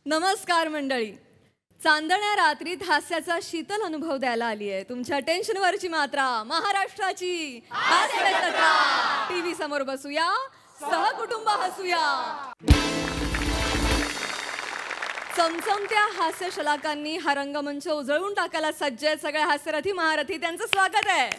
नमस्कार मंडळी. चांदण्या रात्रीत हास्याचा शीतल अनुभव द्यायला आली आहे. तुमच्या टेन्शनवरची मात्रा महाराष्ट्राची टीव्ही समोर बसूया, सहकुटुंब हसूया. चमचमत्या हास्य शलाकांनी हा रंगमंच उजळून टाकायला सज्ज आहेत सगळे हास्यरथी महारथी. त्यांचं स्वागत आहे.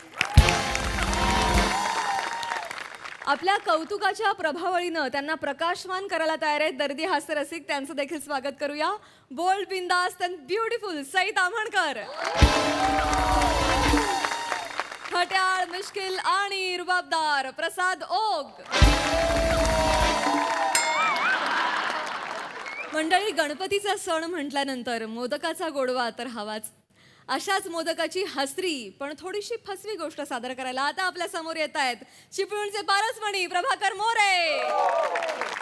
आपल्या कौतुकाच्या प्रभावळीनं त्यांना प्रकाशमान करायला तयार आहेत दर्दी हास्यरसिक. त्यांचं देखील स्वागत करूया. बोल्ड, बिंदास अँड ब्युटिफुल सई ताम्हणकर, खट्याळ, मिश्किल आणि रुबाबदार प्रसाद ओग. मंडळी, गणपतीचा सण म्हटल्यानंतर मोदकाचा गोडवा तर हवाच. अशाच मोदकाची हसरी पण थोडीशी फसवी गोष्ट सादर करायला आता आपल्या समोर येत आहेत चिपळूणचे पारसमणी प्रभाकर मोरे,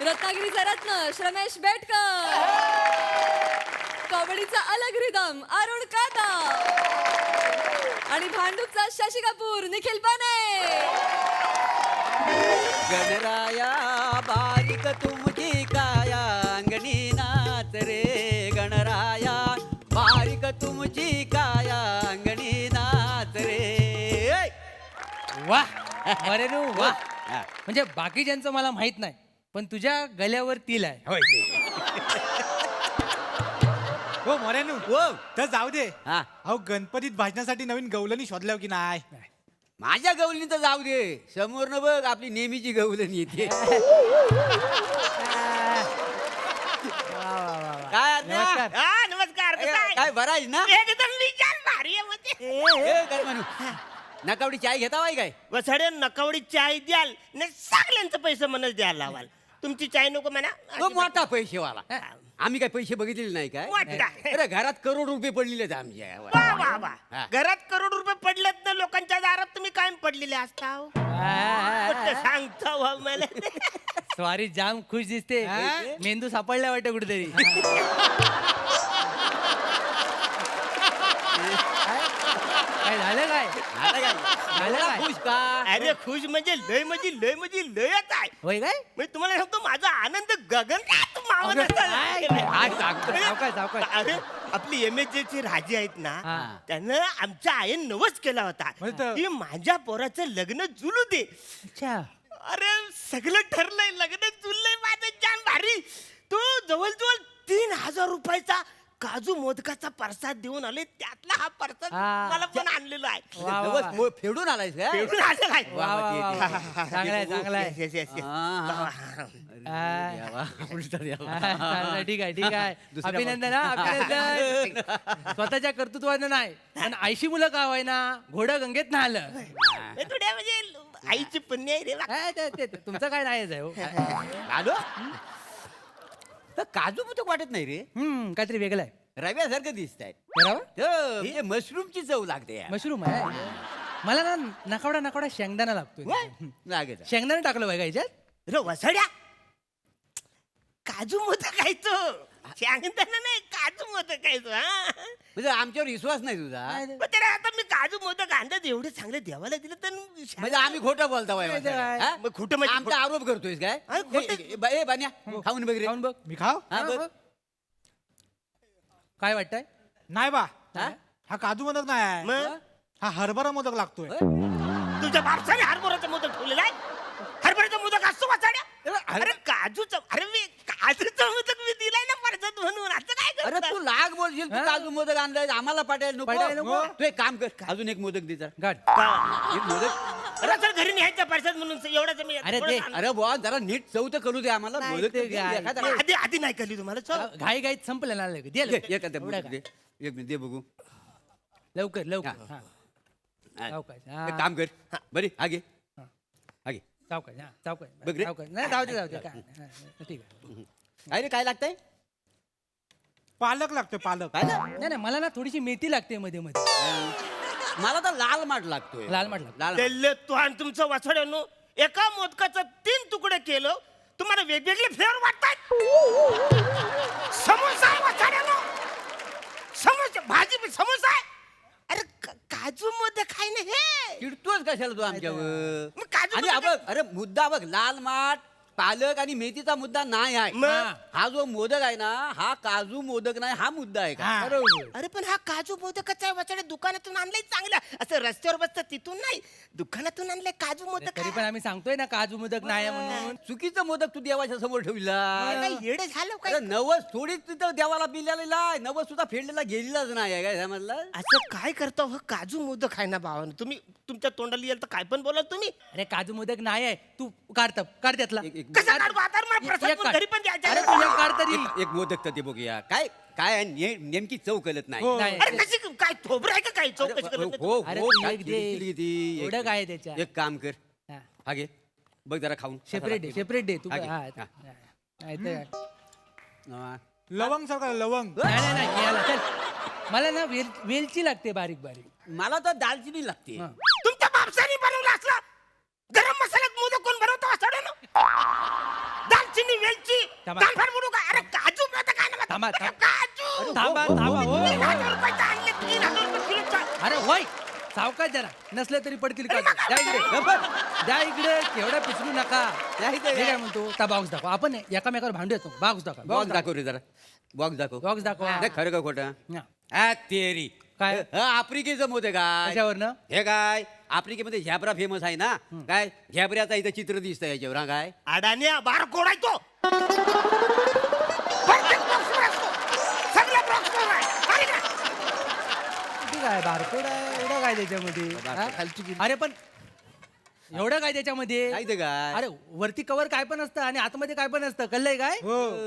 रत्नागिरीचा रत्न श्रमेश बेटकर, कबड्डीचा अलग रिदम अरुण काका आणि भांडूपचा शशी कपूर निखिल बने. गणराया बारीक तुमची काया अंगणी नाच रे, गणराया बारीक तुमची काया अंगणी नाच रे. वाह मरेनू वाह. म्हणजे बाकीच्यांचं मला माहित नाही, पण तुझ्या गल्यावर तिल आहे. हो मरेनू हो तर जाऊ दे. हा. अहो गणपतीत भाजण्यासाठी नवीन गवलनी शोधल्या की नाही? माझ्या गवलीनं तर जाऊ दे, समोरनं बघ आपली नेहमीची गवलणी येते. काय आज्ञा? नमस्कार. नमस्कार. कसा आहे? काय बरं आहेस ना? एकदम विचार भारी आहे म्हणजे. ए, काय म्हणू नकावडी चाय घेता बाई काय? वसाडे नकावडी चाय द्याल नाही, सगळ्यांचं पैसे मनच द्यायला लावाल. तुमची चाय नको म्हणा. तो मोठा पैसेवाला. आम्ही काय पैसे बघितलेले नाही काय? मोठा. अरे घरात करोड रुपये पडलेले आहेत आमच्या. वा वा वा. हा. घरात करोड रुपये पडलेत ना, लोकांच्या दारात तुम्ही कायम पडलेले असता हो. कुठं सांगता हो मला. स्वारी जाम खुश दिसते. मेंदू सापडला वाटतं कुठेतरी. काय झालं काय? आता काय? झालं काय? खुश का? अरे खुश म्हणजे लयच आहे. होय काय? म्हणजे तुम्हाला सांगतो माझा आनंद गगनात मावत अगं, असा. काय सांगतो? सावकाश, सावकाश. अरे आपली एमएचचे राजे आहेत ना, हा. त्यानं आमच्या आईन नवस केला होता म्हणजे? की माझ्या पोराचं लग्न जुलू दे. अच्छा. अरे सगळं ठरलंय, लग्न जुललंय माझं जान भारी. तो जवळजवळ 3,000 रुपयाचा काजू मोदकाचा प्रसाद देऊन आले. त्यातला हा प्रसाद हा. मला पण आणलेला आहे. वा, वा, नवस वा. फेडून आलायस का? फेडून आणलेला आहे. वा, वा, वा, वा. चांगलाय चांगलाय. Yes, yes, yes. चांगलं, ठीक आहे ठीक आहे. दुसऱ्या अभिनंदन हा, अभिनंदन. स्वतःच्या कर्तृत्वानं नाही, पण आयशी मुलं का होय ना, घोडं गंगेत नाहलं. हे थोड्या म्हणजे आईची पुण्य आहे रे. तुमचं काय नाही आहे हो. आलो तर काजू मुतक वाटत नाही रे, काहीतरी वेगळं आहे. रव्यासारखं दिसत आहेत. बरोबर. मशरूमची चव लागते यार. मशरूम आहे. मला ना नकावडा नकावडा शेंगदाणा लागतोय. लागेल. शेंगदाणा टाकलं पाहिजे याच्यात. रे वसड्या, काजू मोदक खायचो. शेंगदाणा नाही, काजू मोदक खायचो. हा म्हणजे आमच्यावर विश्वास नाही तुझा? पण त्याला आता मी काजू मोदक अंदाज एवढे चांगले देवाला दिलं तर म्हणजे आम्ही खोटं बोलता बाई नाही, नाही. हा? मग खोटं म्हणजे आमचा आरोप करतोय काय? हा, खोटं. ए, बान्या खाऊन बघ रे. खाऊन बघ. मी खाव हा, बघ. काय वाटतंय? नाही बा. हा? हा काजू मोदक नाही, मग हा हरभरा मोदक लागतोय. तुझ्या बापसाने हरभऱ्याचा मोदक ठेवलेला आहे. हरभऱ्याचा मोदक असतो वाचाड्या. अरे काजूचा, अरे मी काजूचा मोदक मी दिलाय ना परसाद म्हणून. असं काय अरे करता? तू लाग बोलशील, तू काजू मोदक आणलाय, आम्हाला पाठायला पाठवायला नको. नको? तू एक काम कर, अजून एक मोदक दे जरा. गाड. एक मोदक. अरे चल घरी न्यायचा परसाद म्हणून एवढाच मी अरे थोडं दे. आणलं. अरे बुवा जरा नीट चव तर करू दे आम्हाला. नाही मोदक ते तर दे, काय. एखादा. मग आधी नाही कळली तुम्हाला. चल घाई घाईत संपलं ना लगेच. दे दे, लवकर. एखादा एवढं मोदक काय? दे. एक मिनिट दे बघू. लवकर लवकर. हा. हा. हा. सावकाश. एक काम कर, बरी आगे आगे. सावकाश. हा, सावकाश. बघ रे. सावकाश. नाही जाऊ दे जाऊ दे. काय हा, ठीक आहे. काय रे, काय लागतंय? पालक लागतोय, पालक. काय ना? नाही नाही, मला ना थोडीशी मेथी लागते मध्ये मध्ये. मला तर लाल माठ लागतोय. लाल माठ लागतो. लाल तेल तू आणि तुमचं वाचड्यानो एका मोदकाचं 3 तुकडे केलं, तुम्हाला वेगवेगळे फ्लेवर वाटतात. समोसा आहे वाचड्यानो, समोसा भाजी समोसा आहे. अरे काजू मोदक आहे ना हे. चिडतोच कशाला तू आमच्यावर? मग काजू आणि मोदक- बघ, अरे मुद्दा बघ, लाल माठ पालक आणि मेथीचा मुद्दा नाही आहे मग? हा जो मोदक आहे ना हा काजू मोदक नाही हा मुद्दा आहे का हा. बरोबर अरे पण हा काजू मोदकच आहे वचडे दुकानातून आणलंय चांगलं असं रस्त्यावर बसतं तिथून नाही दुकानातून आणलंय काजू मोदक तरी पण आम्ही सांगतोय ना काजू मोदक नाही आहे म्हणून चुकीचं मोदक तू देवाच्या समोर ठेवला काय येडे झालं काय अरे नवस थोडीच तिथं देवाला पिलेला आहे नवस सुद्धा फेडलेला गेलेलाच नाही आहे काय समजलं असं काय करतो हो काजू मोदक आहे ना भावानं तुम्ही तुमच्या तोंडाला येईल तर काय पण बोला तुम्ही अरे काजू मोदक नाही आहे तू काढ त्यातला कसा काढू आता मला प्रसाद एक पण काढ. घरी पण द्यायचा अरे आहे. तू एक काढ तरी एक मोदक तर ते बघूया काय काय आहे, नेमकी चव कळत नाही हो. नाही. अरे कशी काय थोबरं आहे का काय चौकशी करत नाही? हो अरे हो तू काय एक दे. केली ती? एवढं काय आहे त्याच्यात? एक काम कर हा. हा घे बघ जरा खाऊन सेपरेट डे सेपरेट डे तू हा घे. हा. हा. नाही तर- हा. लवंग सारखं लवंग नाही नाही, नाही याला चल मला ना वेलची लागते बारीक बारीक मला तर दालचिनी लागते हा. तुमच्या बापसाने बनवलं असलं गरम मसाल्यात मोदक कोण बनवतो असं दालचिनी वेलची थांबा. दालफार म्हणू का अरे काजू मोदक आहे ना थांबा, थांबा. काजू थांबा थांबा हो, 3,000 हो. रुपयाचं आणले 3,000 रुपये किलोचं. अरे होय सावकाश जरा नसलं तरी पडतील का द्या इकडे द्या इकडे एवढं पिचलू नका नाही तर मी काय? काय म्हणतो त्या बॉक्स दाखव आपण एकामेकावर भांडू येतो बॉक्स दाखव बॉक्स दाखव रे जरा बॉक्स दाखव बॉक्स दाखव नाही, खरं का खोटं हा. आ, तेरी काय? आफ्रिकेचं मोदक काय कशावरनं हे काय आफ्रिकेमध्ये झॅब्रा फेमस आहे ना काय झॅब्राचा इथं चित्र दिसतं याच्यावर हा काय अडाण्या बार कोडायचो प्रत्येक box वर असतो. सगळ्या box वर आहे. अरे का? ठीक आहे बारकोड आहे एवढं काय त्याच्यामध्ये हा? अरे पण एवढं काय त्याच्यामध्ये काय ते काय अरे वरती कवर काय पण असतं आणि आतमध्ये काय पण असतं कळलंय काय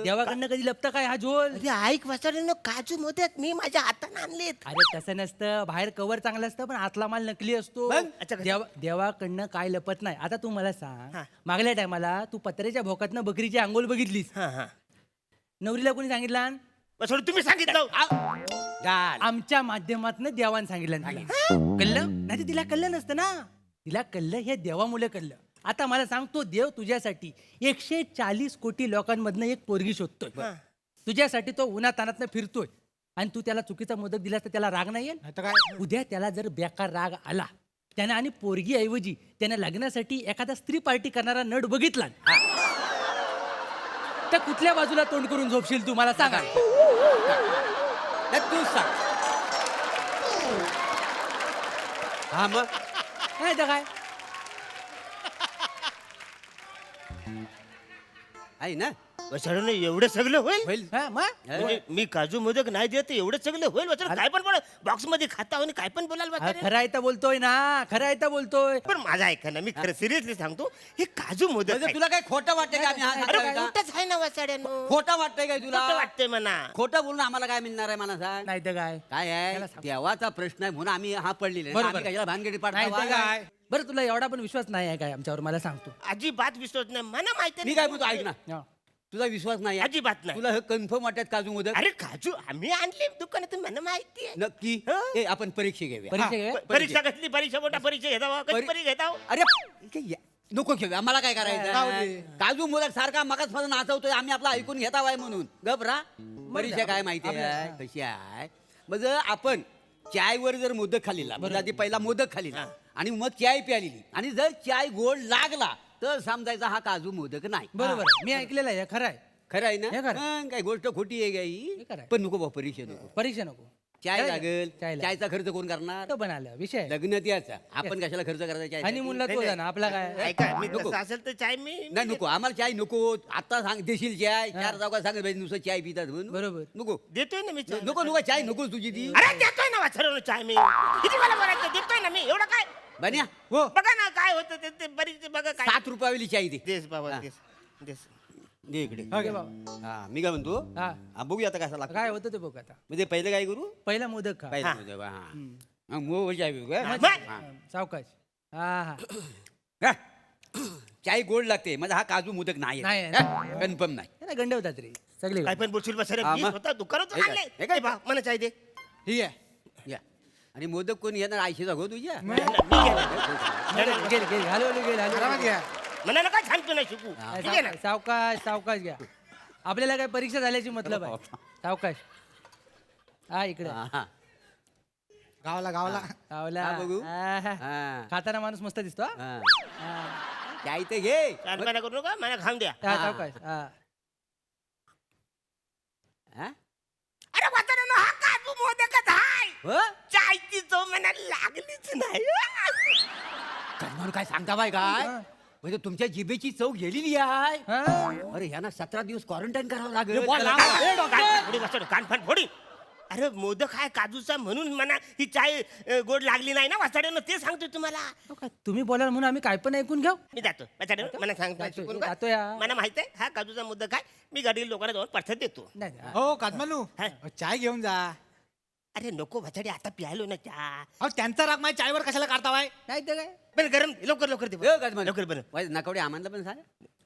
देवाकडनं कधी लपतं काय हा झोल अरे ऐक वाचाड्यानं काजू मोदक मी माझ्या हाताने आणलेत अरे तसं नसतं बाहेर कवर चांगलं असतं पण आतला माल नकली असतो मग? अच्छा, कसं? देवाकडनं काय लपत नाही आता तू मला सांग हा. मागल्या टायमाला तू पत्र्याच्या भोकातनं बकरीची अंघोळ बघितलीस हा हा नवरीला कोणी सांगितलं वाचाडू तुम्ही सांगितलं गाल. आमच्या माध्यमातून देवान सांगितलं कळलं नाही तिला कळलं नसतं ना तिला कळलं हे देवामुळे कळलं आता मला सांग तो देव तुझ्यासाठी 140 कोटी लोकांमधनं एक पोरगी शोधतोय तुझ्यासाठी तो उन्हातानातनं फिरतोय आणि तू त्याला चुकीचा मोदक दिलास तर त्याला राग नाही येईल नाही तर काय उद्या त्याला जर बेकार राग आला त्यानं आणि पोरगी ऐवजी त्यानं लग्नासाठी एखादा स्त्री पार्टी करणारा नट बघितला तर कुठल्या बाजूला तोंड करून झोपशील तू मला सांगा नाही, तूच सांग हा मग नाही तर काय आहे ना वाचाड्यानं एवढं सगळं होईल होईल हा, मग? म्हणजे मी काजू मोदक नाही देत एवढं सगळं होईल वाचाड काय पण बोल बॉक्स मध्ये खाता आणि काय पण बोलाल हा, वाचाड खरं आहे तर बोलतोय ना खरं आहे तर बोलतोय पण माझा ऐका ना मी खरं सिरियसली सांगतो हे काजू मोदक म्हणजे आहे. तुला काय खोटं वाटतंय का आम्ही हा अरे सांगतोय का? खोटंच आहे ना वाचाड्यानं खोटं वाटतंय काय खोटं तुला वाटतंय म्हणा खोटं बोलून आम्हाला काय मिळणार आहे मला सांग नाही तर काय काय आहे त्याला सांग. देवाचा प्रश्न आहे म्हणून आम्ही हा पडलेला आहे. बरोबर. आम्ही कशाला भानगडी नाही पाडता तर काय बरं तुला एवढा पण विश्वास नाही आहे काय आमच्यावर मला सांगतो अजिबात विश्वास नाही मला माहिती मी काय म्हणतो ऐक ना हा. तुझा विश्वास नाही आहे? अजिबात नाही तुला हे कन्फर्म वाटत काजू मोदक अरे काजू आम्ही आणले दुकानातून मला माहिती आहे नक्की हं? ए, आपण परीक्षा घेऊया परीक्षा घे. परीक्षा घेतली परीक्षा मोठा परीक्षा घेता कधी परी- परीक्षा घेता अरे काय नको घेऊया आम्हाला काय जाऊ करायचं दे. काजू मोदक सारखा मगाच मला नाचवतोय आम्ही आपला ऐकून घेता वाय म्हणून गबरा परीक्षा काय माहिती आहे कशी आहे मग जर आपण चायवर जर मोदक खाल्लेला म्हणजे आधी पहिला मोदक खाल्लेला आणि मग चाय प्यालेली आणि जर चाय गोड लागला तर समजायचा हा काजू मोदक नाही बरोबर आहे. मी ऐकलेलं आहे हे खरं आहे खरं आहे हे खरं. ना मग काय गोष्ट खोटी आहे हे काही खरं आहे. पण नको बा परीक्षा नको परीक्षा नको चाय चाय लागेल चाय चायचा खर्च कोण करणार तो पण आलं विषय लग्न त्याचा आपण कशाला खर्च करायचा चायसाठी? हनीमूनला तो जा ना आपला काय ऐका मी नको. तसं असेल तर चाय मी नाही नको आम्हाला चाय नको आता सांग देशील चाय चार जागा सांगत पाहिजे नुसतं चाय पितात म्हणून बरोबर. नको देतोय ना मी चाय नको नको चाय नको तुझी ती अरे देतोय ना वाचरवलं चाय मी किती मला बोलायचं देतोय ना मी एवढं काय बन्या हो बघा ना काय होतं ते बरीच बघा काय 7 रुपयावाली चाय दे देस बाबा हा. देस देस दे इकडे हा, घे बाबा. हा मी काय म्हणतो हा. हा, बघूया आता कसा लागतो काय होतं ते बघ आता म्हणजे पहिले काय करू पहिला मोदक खा पहिला म्हणजे हा हा, मोह चाय पिऊ का? मग? हा. सावकाश हा हा हा. चाय गोड लागते माझा हा काजू मोदक नाही नाही. कन्फर्म नाही त्याला गंडवतात रे सगळे काय पण बोलशील बस हा, मग? स्वतः दुकानात हे काय? आणले हे काय? ए बा मला चाय दे ठीक आहे या आणि मोदक कोणी येणार आयशीचा गो तुझ्या मी घेणार. गेल गेल हलवली गेल आरामात हलवली घ्या मला ना काय सांगतो ना शिकू ठीक आहे ना सावकाश सावकाश घ्या आपल्याला काय परीक्षा झाल्याची मतलब आहे सावकाश हा इकडे हा. गावाला गावाला सावला हा, बघू. आहा. हा. खाताना माणूस मस्त दिसतो हा? हा. हा. चाय ते घे. शहाणपणा करू नका मला खाऊन द्या. हा, सावकाश. हा. हा? अरे म्हाताऱ्यानो, हा काजू मोदकच हाय. हो? चायची चव मला लागलीच नाही. कदमानू काय सांगता बाय काय म्हणजे तुमच्या जिभेची चव गेलेली आहे. हा. अरे यांना 17 दिवस क्वारंटाईन करावं कान फोडी वाचवलं, कान फान फोडी. अरे मोदक हाय काजूचा म्हणून म्हणा ही चाय गोड लागली नाही ना वाचाड्यानं, ते सांगतोय तुम्हाला. हो का, तुम्ही बोलाल म्हणून आम्ही काय पण ऐकून घेऊ. मी जातो वाचाड्यानं, मला जातो या. मला माहित आहे हा काजूचा मोदक आहे. मी घरी लोकांना जाऊन पडसाद देतो. नाही नाही. हो कादमानू हा. चाय घेऊन जा. अरे नको वाचाडी, आता प्यायलो ना चहा. अहो त्यांचा राग माझ्या चायवर कशाला काढतावाय? नाही तर काय. बरं गरम लवकर लवकर दे बरं. लवकर बरं. नकवडे आम्हाला पण सांग.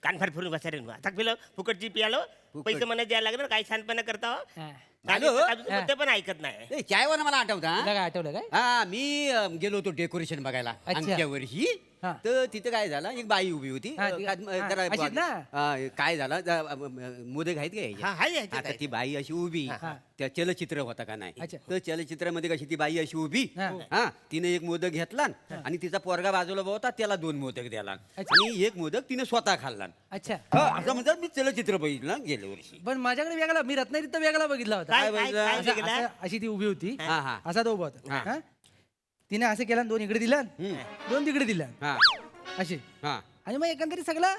कानफार फिरून बसायला आता पिलं फुकटची पियालो. पैसे मला द्यायला लागणार, काही छानपणा करता हो. हा. काजूचं मुद्दे पण ऐकत नाही. ए, चायवर मला आठवतं हा? तुला काय आठवलं काय? हा मी गेलो होतो डेकोरेशन बघायला अच्छा. आमच्या वर्षी. हा. तर तिथे काय झालं एक बाई उभी होती. हा, ती- हा, अशीच ना? काय झालं मोदक आहेत का हा, हाय, हाय, आता हाय. ती बाई अशी उभी. हा. त्या चलचित्र होता का नाही अच्छा. तर चलचित्रामध्ये कशी ती बाई अशी उभी. हा. हा तिने एक मोदक घेतला आणि तिचा पोरगा बाजूला होता त्याला 2 मोदक द्याला अच्छा. आणि एक मोदक तिने स्वतः खाल्ला. अच्छा. असं म्हणतात मी चलचित्र बघितलं गेल्या वर्षी. पण माझ्याकडे वेगळा, मी रत्नागिरीत तर वेगळा बघितला होता. काय बघितलं? काय असं- वेगळं? असं- अशी ती उभी होती. हा, हा. असा तो उभा होता. हा. हा? तिने असं केलं, 2 इकडे दिलं, 2 तिकडे दिलं, हा अशी. हा आणि मग एकंदरीत सगळं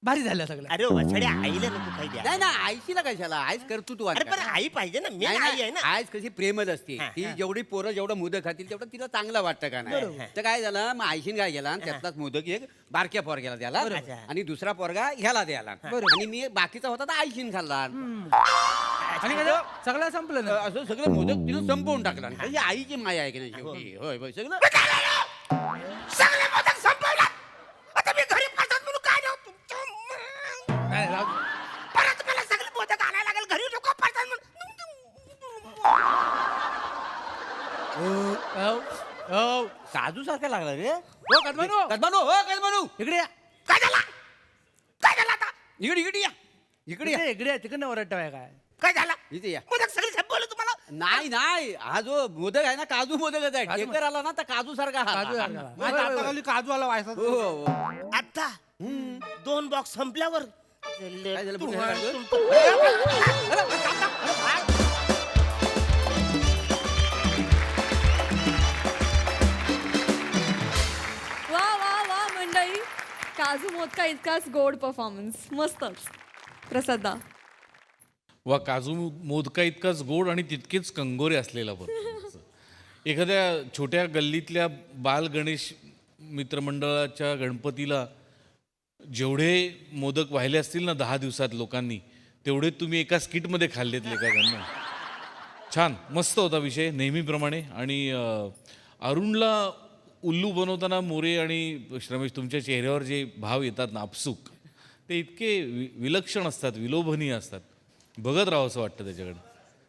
भारी झालं सगळं. अरे वाछड्या, आईला नको काही द्या. नाही ना आईशीला कशाला आईच करतो तू अरे पण आई पाहिजे ना, मी आई आहे ना. आईच कशी प्रेमच असते हा, ती जेवढी पोरं जेवढं मोदक खातील तेवढं तिला चांगलं वाटतं का नाही. तर काय झालं मग आईशीन काय केला त्यातलाच मोदक एक बारक्या पोरग्याला द्याला बरोबर. आणि दुसरा पोरगा ह्याला द्याला आणि मी बाकीचा होता तर आईशीन खाल्ला. आणि काय झालं? सगळं संपलं ना. असं सगळं मोदक तिला संपवून टाकला. ही आईची माया आहे की नाही शेवटी. होय होय सगळं सगळे मोदक संपवला. आता मी घरी पडतात म्हणून काय देऊ तुमच्या नाही, राहू दे. परत मला सगळे मोदक आणायला लागेल घरी, लोक पडतात म्हणून. हो, हो. काजू सारखा लागला रे. हो, कदमानू. कदमानू हो कदमानू इकडे या. काय झाला? काय झालं आता? इकडे इकडे या इकडे या इकडे या. तिकडनं ओरडताय काय? काय झालं? इथे या. मोदक सगळे संपवलं तुम्हाला? नाही नाही हा जो मोदक आहे ना काजू मोदकच आहे. काजू ठेकर आला ना तर काजू सारखा काजू हा. आला. माझ्या हाताखाली काजू आला व्हायचा. हो हो, हो. आता 2 बॉक्स संपल्यावर काय झालं पुढे? वा वा वा मंडळी, काजू मोदका इतकाच गोड परफॉर्मन्स, मस्तच. प्रसादा वा काजू मोदका इतकाच गोड आणि तितकेच कंगोरे असलेला परफॉर्मन्स. एखाद्या छोट्या गल्लीतल्या बाल गणेश मित्रमंडळाच्या गणपतीला जेवढे मोदक वाहिले असतील ना 10 दिवसात लोकांनी, तेवढे तुम्ही एका स्किटमध्ये खाल्लेत लेखांना. छान मस्त होता विषय नेहमीप्रमाणे. आणि अरुणला उल्लू बनवताना मोरे आणि श्रमेश तुमच्या चेहऱ्यावर जे भाव येतात ना आपसूक, ते इतके विलक्षण असतात, विलोभनीय असतात. बघत राहावं असं वाटतं त्याच्याकडे.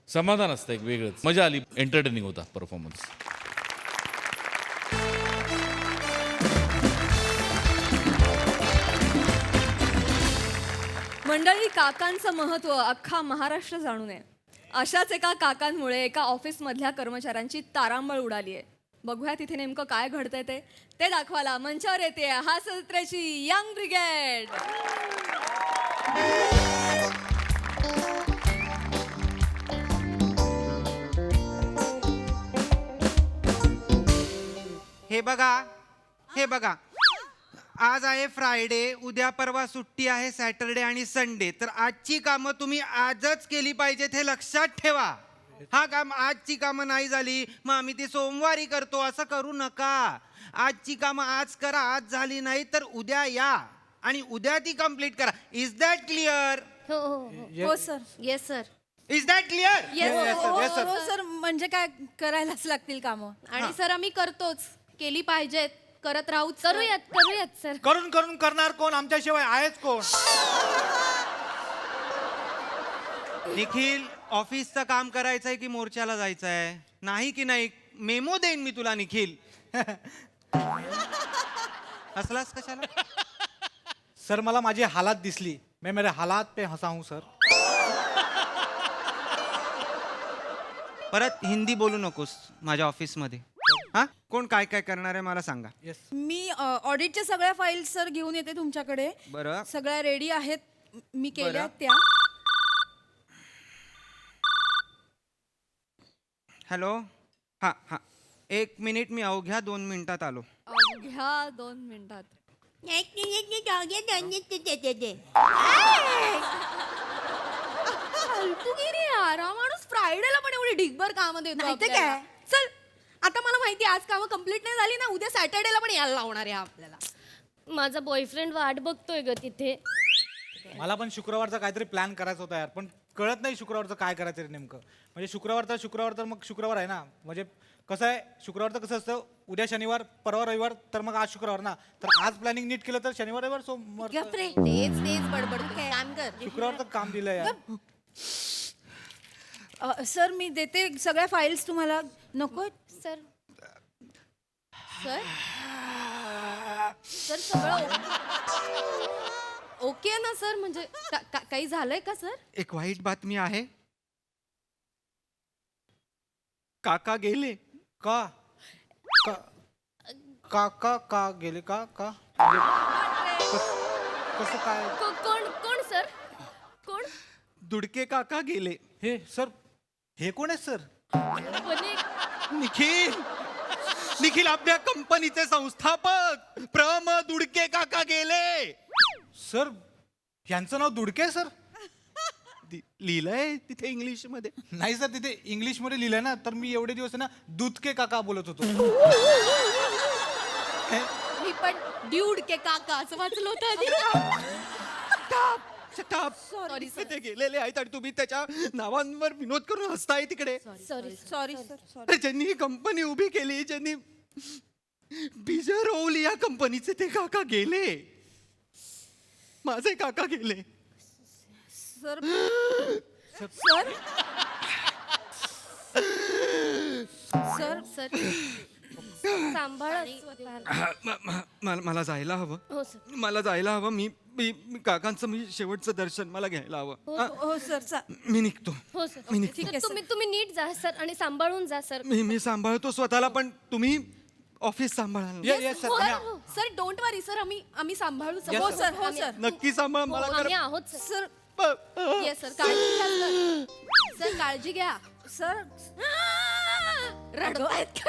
समाधान असतं एक वेगळंच. मजा आली, एंटरटेनिंग होता परफॉर्मन्स. मंडळी, काकांचं महत्त्व अख्खा महाराष्ट्र जाणू नये अशाच एका काकांमुळे एका ऑफिसमधल्या कर्मचाऱ्यांची तारांबळ उडाली आहे. बघूया तिथे नेमकं काय घडतंय ते दाखवायला मंचावर येते हास्यजत्रेची यंग ब्रिगेड. हे बघा, हे बघा, आज आहे फ्रायडे, उद्या परवा सुट्टी आहे सॅटरडे आणि संडे. तर आजची कामं तुम्ही आजच केली पाहिजेत हे लक्षात ठेवा. हा काम आजची कामं नाही झाली मग आम्ही ती सोमवारी करतो असं करू नका. आजची कामं आज करा, आज झाली नाही तर उद्या या आणि उद्या ती कंप्लीट करा. Is that clear? हो हो हो sir. Yes sir. Is that clear? हो सर, म्हणजे काय करायलाच लागतील कामं. आणि सर आम्ही करतोच, केली पाहिजेत, करत राहू. करूयात सर. करून करून करणार कोण? आमच्याशिवाय आहेच कोण? निखिल, ऑफिसचं काम करायचंय की मोर्चाला जायचंय? नाही की नाही? मेमो देईन मी तुला निखिल. हसलास कशाला? सर मला माझी हालात दिसली, मैं मेरे हालात पे हंसा हूं सर. परत हिंदी बोलू नकोस माझ्या ऑफिसमध्ये. हा कोण काय काय करणार आहे मला सांगा. मी ऑडिटच्या सगळ्या फाईल्स सर घेऊन येते तुमच्याकडे. बरं. सगळ्या रेडी आहेत, मी केल्या बरं. त्या. हॅलो. हा हा 1 मिनिट, मी अवघ्या 2 मिनिटात आलो. घ्या 2 मिनिटात. फालतूगिरी यार, हा माणूस फ्रायडेला पण एवढी ढिगभर कामं देतो नाही तर आपल्याला. काय? चल आता मला माहिती आज कामं कम्प्लीट नाही झाली ना, उद्या सॅटर्डेला पण यायला लावणार आहे आपल्याला. माझा बॉयफ्रेंड वाट बघतोय ग तिथे. मला पण शुक्रवारचा काहीतरी प्लॅन करायचा होता यार, पण कळत नाही शुक्रवारचं काय करायचं रे नेमकं. म्हणजे शुक्रवार तर मग शुक्रवार आहे ना, म्हणजे कसं आहे शुक्रवारचं कसं असतं, उद्या शनिवार परवा रविवार, तर मग आज शुक्रवार ना, तर आज प्लॅनिंग नीट केलं तर शनिवार रविवार सोमवार गप रे, तेच तेच बडबड काम कर. शुक्रवारचं काम दिलं यार. सर मी देते सगळ्या फाईल्स तुम्हाला. नको सर सर सर सगळं ओके ना सर, म्हणजे काही झालंय का सर? एक वाईट बातमी आहे, काका गेले. का का गेले का म्हणजे कसं काय? कोण कोण सर? कोण? दुडके काका गेले. हे सर, हे कोण आहे सर? म्हणजे निखिल निखिल आपल्या कंपनीचे संस्थापक प्रम दुडके काका गेले. सर यांचं नाव दुडके आहे सर? लिहिलंय तिथे इंग्लिश मध्ये. नाही सर, तिथे इंग्लिश मध्ये लिहिलंय ना, तर मी एवढे दिवस आहे ना दूधके काका बोलत होतो. मी पण ड्यूड के काका असं वाचलं होतं आधी. सॉरी ते गेलेले आहेत आणि तुम्ही त्याच्या नावांवर विनोद करून हसताय तिकडे. Sorry sir sorry. अरे ज्यांनी ही कंपनी उभी केली, ज्यांनी बीज रोवली या कंपनीचे, ते काका गेले. माझे काका गेले. सर सर सर सर सांभाळा. मला जायला हवं. हो सर. मला जायला हवं. मी मी काकांचं मी शेवटचं दर्शन मला घ्यायला हवं. हो सर. मी निघतो. हो सर. मी निघतो. तर तुम्ही नीट जा सर आणि सांभाळून जा सर. मी सांभाळतो स्वतःला, पण तुम्ही ऑफिस सांभाळाल. Yes sir, sir don't worry sir, आम्ही सांभाळू. Yes, हो sir. सर हो सर. नक्की सांभाळ हो, मला. आम्ही आहोत सर. सर येस सर, काळजी घ्या सर. सर काळजी घ्या सर. रडतायत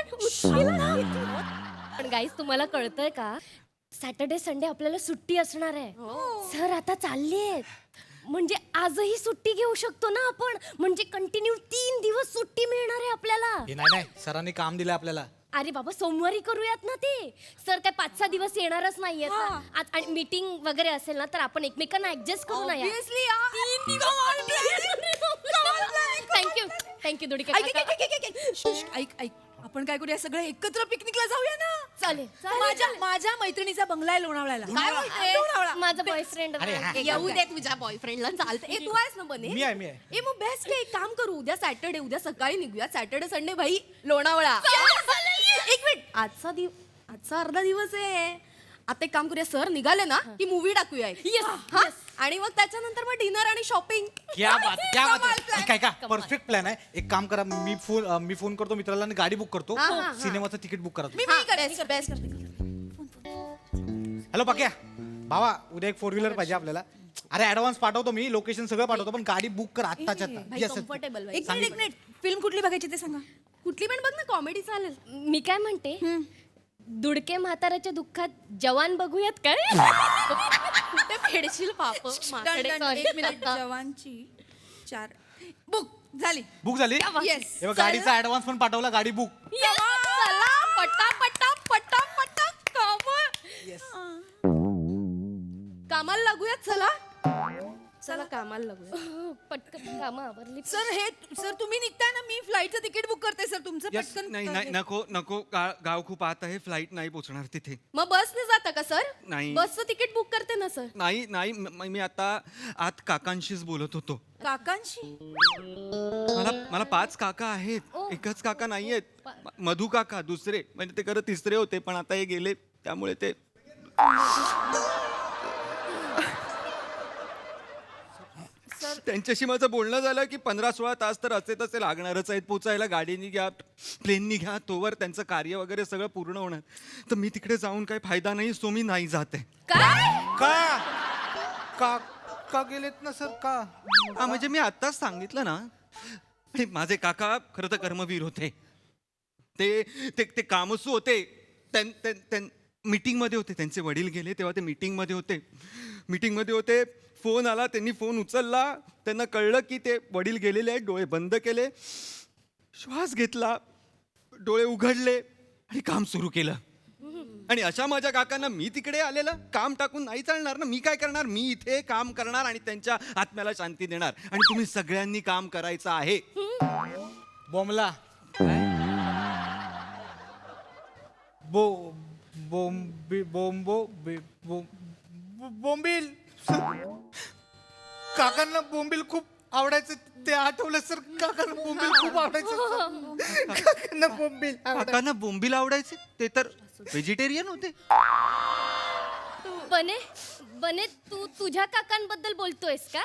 पण गाईज तुम्हाला कळतंय का, सॅटर्डे संडे आपल्याला सुट्टी असणार आहे. सर आता चालले, म्हणजे आजही सुट्टी घेऊ शकतो ना आपण, म्हणजे कंटिन्यू 3 दिवस सुट्टी मिळणार आहे आपल्याला. हे नाही सरांनी काम दिलं आपल्याला. अरे बाबा सोमवारी करूयात ना ते. सर काय 5-6 दिवस येणारच नाहीये आणि मीटिंग वगैरे असेल ना, तर आपण एकमेकांना ऍडजस्ट करू नये. थँक्यू दुडके काका. ऐक आपण काय करूया, सगळे एकत्र पिकनिकला जाऊया ना. चालेल. माझ्या मैत्रिणीचा बंगला आहे लोणावळ्याला. काय लोणावळा. माझा बॉयफ्रेंड येऊ दे तुझ्या बॉयफ्रेंडला. चालतं. तू आहेस ना बने. मी आहे. ए मग बेस्ट एक काम करू, उद्या सॅटर्डे, उद्या सकाळी निघूया. सॅटर्डे संडे भाई लोणावळा. एक मिनिट, आजचा अर्धा दिवस आहे. आता एक काम करूया, सर निघाले ना की मूवी टाकूया. हा? आणि मग त्याच्यानंतर मग डिनर आणि शॉपिंग. क्या बात काय का परफेक्ट प्लॅन आहे. एक काम करा, मी फोन करतो मित्राला आणि गाडी बुक करतो. सिनेमाचं तिकीट बुक करा. मी बेस्ट हॅलो पाक्या भावा, उद्या एक 4 व्हीलर पाहिजे आपल्याला. अरे ऍडव्हान्स पाठवतो मी, लोकेशन सगळं पाठवतो, पण गाडी बुक कर आत्ताच्या आता. Yes, comfortable. एक मिनिट फिल्म कुठली बघायची ते सांगा. कुठली पण बघ ना, कॉमेडी चालेल. मी काय म्हणते, दुडके म्हाताऱ्याच्या दुःखात जवान बघूयात काय? कुठे फेडशील पाप. Sorry. एक मिनिट, जवानची 4 बुक झाली. बुक झाली. Yes. हे बघ, गाडीचा ऍडव्हान्स पण पाठवला, गाडी बुक. चला पटा कामाला लागूयात. चला कामाला लागूया. पटकन कामं आवरली. सर तुम्ही निघताय ना, मी फ्लाईटचं तिकीट बुक करते सर तुमचं. Yes, पटकन नाही नको गाव खूप आत आहे, फ्लाईट नाही पोहोचणार तिथे. मग बसने जाता का सर? नाही. बसचं तिकीट बुक करते ना सर. नाही मी आता आत काकांशीच बोलत होतो. काकांशी? मला 5 काका आहेत, एकच काका नाहीयेत. मधु काका दुसरे, म्हणजे ते खरं तिसरे होते, पण आता हे गेले, त्यामुळे ते. त्यांच्याशी माझं बोलणं झालं की 15-16 तास तर असे तसे लागणारच आहेत पोचायला. गाडीनी घ्या, प्लेननी घ्या, तोवर त्यांचं कार्य वगैरे सगळं पूर्ण होणार. तर मी तिकडे जाऊन काही फायदा नाही, सो मी नाही जाते. का का का गेलेत ना सर का? हा म्हणजे मी आत्ताच सांगितलं ना. आणि माझे काका खरं तर कर्मवीर होते. ते ते ते कामसू होते. मीटिंगमध्ये होते. त्यांचे वडील गेले तेव्हा ते मीटिंगमध्ये होते. फोन आला, त्यांनी फोन उचलला. त्यांना कळलं की ते वडील गेलेले आहेत. डोळे बंद केले, श्वास घेतला, डोळे उघडले आणि काम सुरू केलं. आणि अशा माझ्या काकांना मी तिकडे आलेलं काम टाकून नाही चालणार ना. मी काय करणार? मी इथे काम करणार आणि त्यांच्या आत्म्याला शांती देणार. आणि तुम्ही सगळ्यांनी काम करायचं आहे. बॉम्बला बोंबील काकांना बोंबील खूप आवडायचं ते आठवलं सर. काकांना बोंबील खूप आवडायचं. काकांना बोंबील काकांना बोंबील आवडायचे? ते तर व्हेजिटेरियन होते. बने तू तुझ्या काकांबद्दल बोलतोयस का?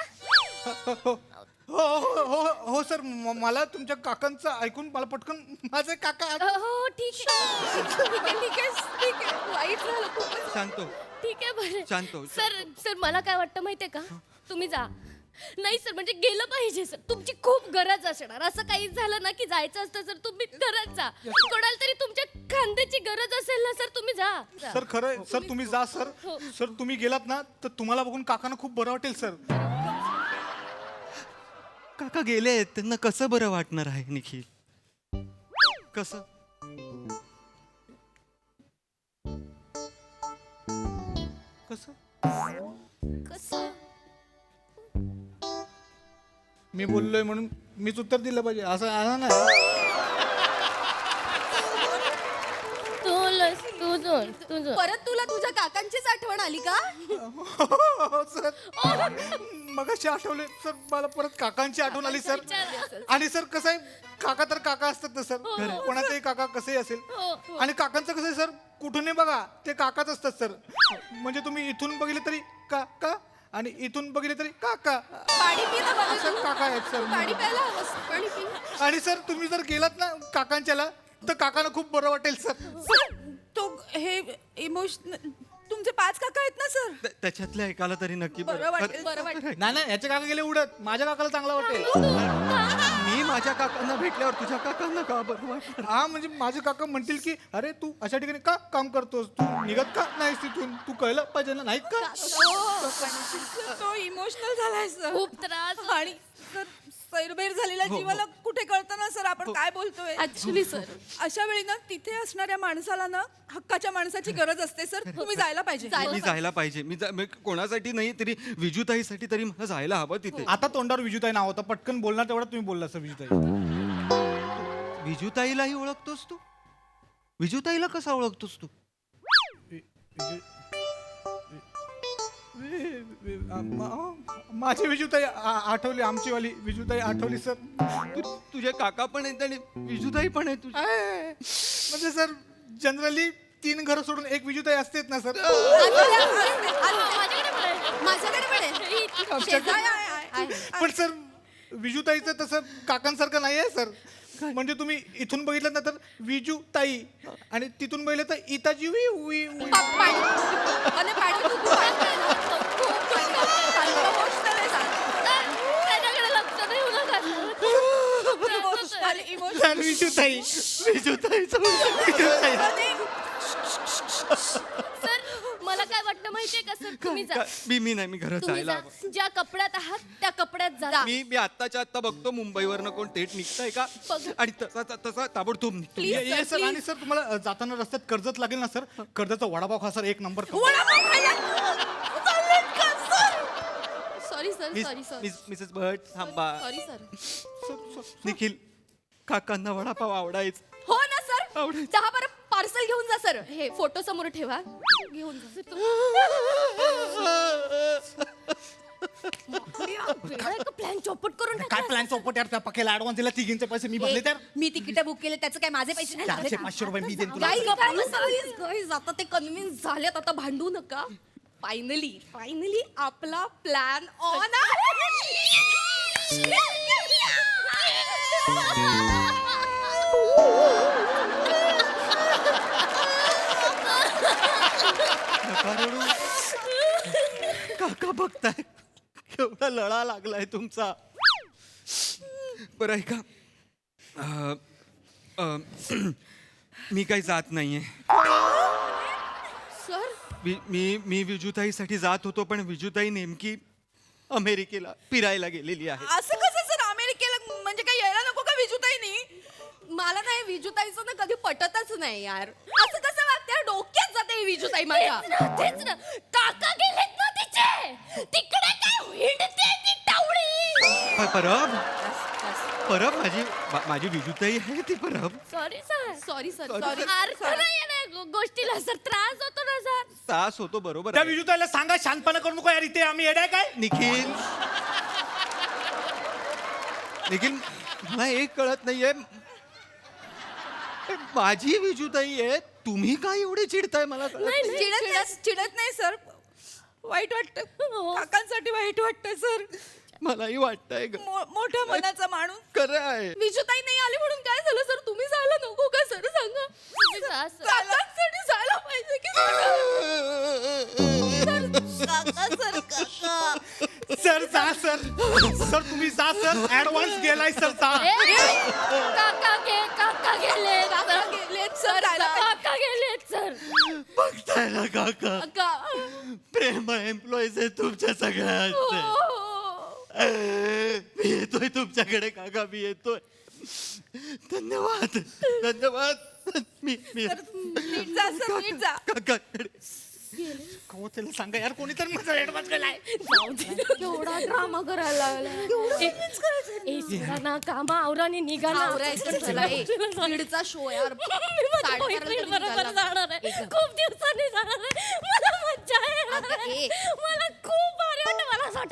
हो सर. मला तुमच्या काकांचं ऐकून मला पटकन माझे काका हो ठीक आहे वाईट झालं खूपच. शांतो ठीक आहे बरं. शांत हो. सर मला काय वाटतं माहितीये का, तुम्ही जा. नाही सर म्हणजे गेलं पाहिजे सर. तुमची खूप गरज असणार. असं काही झालं ना की जायचं असतं सर, तुम्ही खरंच जा. कोणाला तरी तुमच्या खांद्याची गरज असेल ना सर, तुम्ही जा. सर. खरं सर तुम्ही जा सर. हो. सर तुम्ही गेलात ना तर तुम्हाला बघून काकांना खूप बरं वाटेल सर. काका गेले, त्यांना कसं बरं वाटणार आहे निखिल? कसं? कसं? मी बोललोय म्हणून मीच उत्तर दिलं पाहिजे असं आला नाही. तुझं परत तुला तुझ्या काकांचीच आठवण आली का? सर मगाशी आठवले सर. मला परत काकांची आठवण आली सर. आणि सर कसं आहे, काका तर काका असतात ना सर. कोणाचाही काका कसंही असेल. आणि काकांचं कसं आहे सर, कुठूनही बघा ते काकाच असतात सर. म्हणजे तुम्ही इथून बघितले तरी काका आणि इथून बघितले तरी काका. पाणी पी ना बाबा सर तू. काका आहेत सर. पाणी प्यायला हवंस. पाणी पी. आणि सर तुम्ही जर गेलात ना काकांच्याला तर काकांना खूप बरं वाटेल सर. तो हे इमोशनल तुमचे 5 काका आहेत ना सर. त्याच्यातल्या एकाला तरी नक्की बरं वाटेल. बरं वाटेल. नाही याचे काका गेले उडत, माझ्या काकाला चांगला वाटेल. मी माझ्या काकांना भेटल्यावर तुझ्या काकांना का बरं वाटणार? हा म्हणजे माझे काका म्हणतील की अरे तू अशा ठिकाणी का काम करतोस, तू निघत का नाहीस तिथून, तू कळलं पाहिजे ना. नाही का? तो इमोशनल झालाय सर. खूप त्रास आणि सर सैरभैर झालेल्या जीवाला कुठे कळतं ना सर आपण काय बोलतोय. ऍक्च्युली सर अशा वेळी ना तिथे असणाऱ्या माणसाला ना हक्काच्या माणसाची गरज असते सर. तुम्ही जायला पाहिजे. मी जायला पाहिजे. मी कोणासाठी नाही तरी विजूताईसाठी तरी मला जायला हवं तिथे. आता तोंडावर विजूताई नाव होतं, पटकन बोलणार तेवढं तुम्ही बोलला सर. विजूताई विजूताईलाही ओळखतोस तू? विजूताईला कसा ओळखतोस तू? माझी विजूताई आठवली, आमची वाली विजूताई आठवली सर. तुझे काका पण आहेत आणि विजूताई पण आहे तुझी. म्हणजे सर जनरली 3 घरं सोडून एक विजूताई असतेच ना सर. माझ्याकडे पण आहे. शेजारी आहे. पण सर विजूताईचं तसं काकांसारखं नाही आहे सर. म्हणजे तुम्ही इथून बघितलं ना तर विजू ताई आणि तिथून बघितलं तर इताजी वी वी वी. पाणी. आणि पाणी तू खूप आहे. खूप emotional आहे सर. त्याच्याकडे लक्ष देऊ नका. आणि विजूताई सर मला काय वाटतं माहितीये का सर, तुम्ही जा. मी नाही, मी घरात तुम्ही जायला जा. हवं. ज्या कपड्यात आहात त्या कपड्यात जा. मी आत्ताच्या आत्ता बघतो मुंबईवरनं कोण थेट निघतंय का आणि तसा ताबडतोब निघतो. ये सर. आणि सर तुम्हाला जाताना रस्त्यात कर्जत लागेल ना सर, कर्जतचा वडापाव खा सर, 1 नंबर. सॉरी मिसेस भट थांबा. Sorry sir. निखिल काकांना वडापाव आवडायचं. हो ना सर. आवडेल. 10 बरं पार्सल घेऊन जा सर. हे फोटो समोर ठेवा. घेऊन जा. प्लॅन चौपट करून काय प्लॅन चौपट यार, त्या पकेला ऍडव्हान्स दिला, तिघींचे पैसे मी भरले तर. मी तिकीट बुक केले त्याचं काय माझे पैसे नाही झाले. 400-500 रुपये मी देईन तुला. गाईज आता ते कन्व्हिन्स झालेत. आता भांडू नका. फायनली आपला प्लॅन ऑन आहे. नका रडू. काका बघताय केवढा लळा लागलाय तुमचा. बरं ऐका, मी काही जात नाहीये. सर मी विजूताईसाठी जात होतो, पण विजूताई नेमकी अमेरिकेला फिरायला गेलेली आहे. असं कसं सर अमेरिकेला म्हणजे काय यायला नको का विजूताईनी? मला नाही विजूताईचं ना कधी पटतच नाही यार. असं कसं वागते डोक्यात जाते ही विजूताई माझ्या. तेच ना, काका गेलेत ना तिचे, तिकडे काय हिंडते ती टावळी. परब परब माझी विजूताई आहे ती Parab. Sorry sir. Sorry sir Sorry, sorry. अर्थ नाही ना गोष्टीला सर, त्रास होतो ना सर. त्रास होतो बरोबर त्या आहे. विजूताईला सांगा शांतपणा करू नको यार, इथे आम्ही येडाय काय. निखिल निखिल मला एक कळत नाहीये, माझी विजूताई आहे, तुम्ही काय एवढे चिडताय मला कळत नाही. चिडत नाही सर, वाईट वाटतं. काकांसाठी वाईट वाटतं सर. मलाही वाटतंय ग. मोठ्या मनाचा माणूस. खरं आहे. विजूताई नाही आली म्हणून काय झालं सर? तुम्ही जायला नको का सर? सांगा. काकांसाठी जायला पाहिजे की सर जा सर, सर तुम्ही जा सर, ऍडव्हान्स गेलाय सर जा. काका गेलेत सर, काका गेलेत सर. बघताय ना काका, काका. प्रेमळ एम्प्लॉईज आहे तुमच्या सगळ्यांचे. मी येतोय तुमच्याकडे काका, मी येतोय. धन्यवाद धन्यवाद. मी नीट जा सर, नीट जा. काकाकडे त्याला सांगा यार, कोणीतरी माझा ऍडव्हान्स गेलाय. केवढा ड्रामा करायला सोडा ना कामा आवराने निघा ना. दीडचा शो यार. मी माझ्या 11:30 मैत्रिणी निघायला. बरोबर जाणार आहे. खूप दिवसांनी जाणार आहे. मला मज्जा अगं, आहे. ए. मला खूप भारी वाटतं. मला असं वाटतं